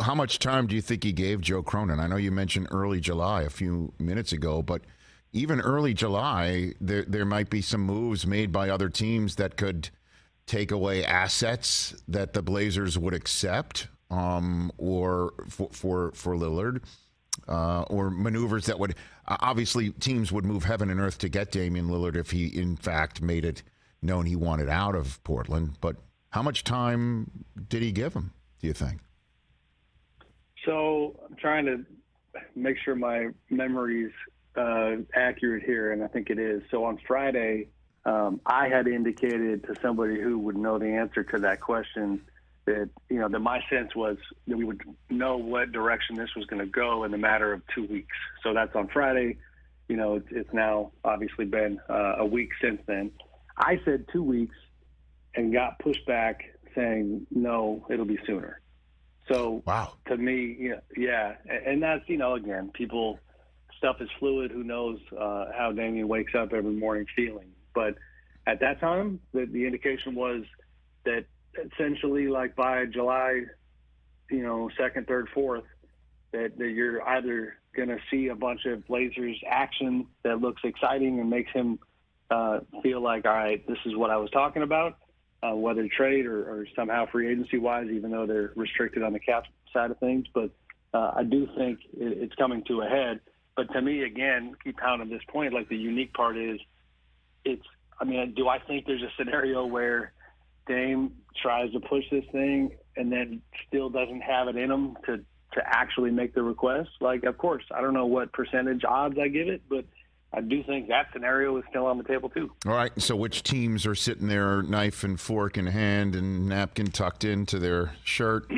how much time do you think he gave Joe Cronin? I know you mentioned early July a few minutes ago, but even early July, there might be some moves made by other teams that could take away assets that the Blazers would accept, or for Lillard, or maneuvers that would obviously teams would move heaven and earth to get Damian Lillard if he in fact made it known he wanted out of Portland. But how much time did he give him, do you think? So I'm trying to make sure my memory's accurate here, and I think it is. So on Friday, I had indicated to somebody who would know the answer to that question that, that my sense was that we would know what direction this was going to go in the matter of 2 weeks. So that's on Friday. It's now obviously been a week since then. I said 2 weeks and got pushed back saying, no, it'll be sooner. So wow. To me, yeah. And that's, again, stuff is fluid. Who knows how Damian wakes up every morning feeling. But at that time, the indication was that essentially like by July, 2nd, 3rd, 4th, that you're either going to see a bunch of Blazers action that looks exciting and makes him feel like, all right, this is what I was talking about, whether trade or somehow free agency-wise, even though they're restricted on the cap side of things. But I do think it's coming to a head. But to me, again, keep pounding this point, like the unique part is do I think there's a scenario where Dame tries to push this thing and then still doesn't have it in him to actually make the request? Like, of course, I don't know what percentage odds I give it, but I do think that scenario is still on the table too. All right, so which teams are sitting there, knife and fork in hand and napkin tucked into their shirt,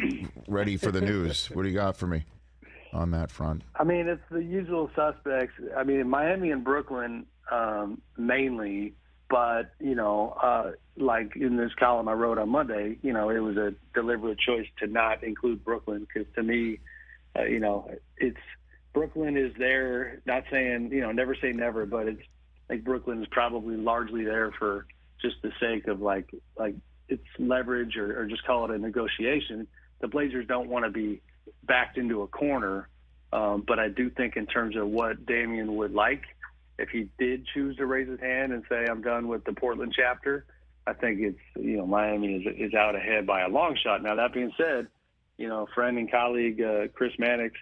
ready for the news? What do you got for me on that front? It's the usual suspects. Miami and Brooklyn mainly, but, like in this column I wrote on Monday, it was a deliberate choice to not include Brooklyn because to me, it's Brooklyn is there, not saying, never say never, but it's like Brooklyn is probably largely there for just the sake of like it's leverage or just call it a negotiation. The Blazers don't want to be backed into a corner, but I do think in terms of what Damian would like, if he did choose to raise his hand and say, I'm done with the Portland chapter, I think it's, Miami is out ahead by a long shot. Now, that being said, friend and colleague Chris Mannix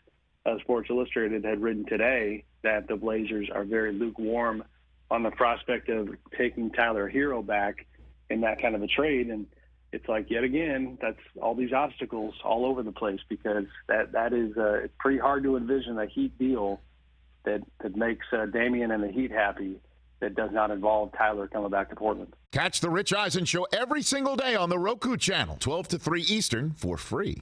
of Sports Illustrated had written today that the Blazers are very lukewarm on the prospect of taking Tyler Hero back in that kind of a trade. And it's like, yet again, that's all these obstacles all over the place because that is it's pretty hard to envision a Heat deal that makes Damian and the Heat happy that does not involve Tyler coming back to Portland. Catch the Rich Eisen Show every single day on the Roku channel, 12 to 3 Eastern, for free.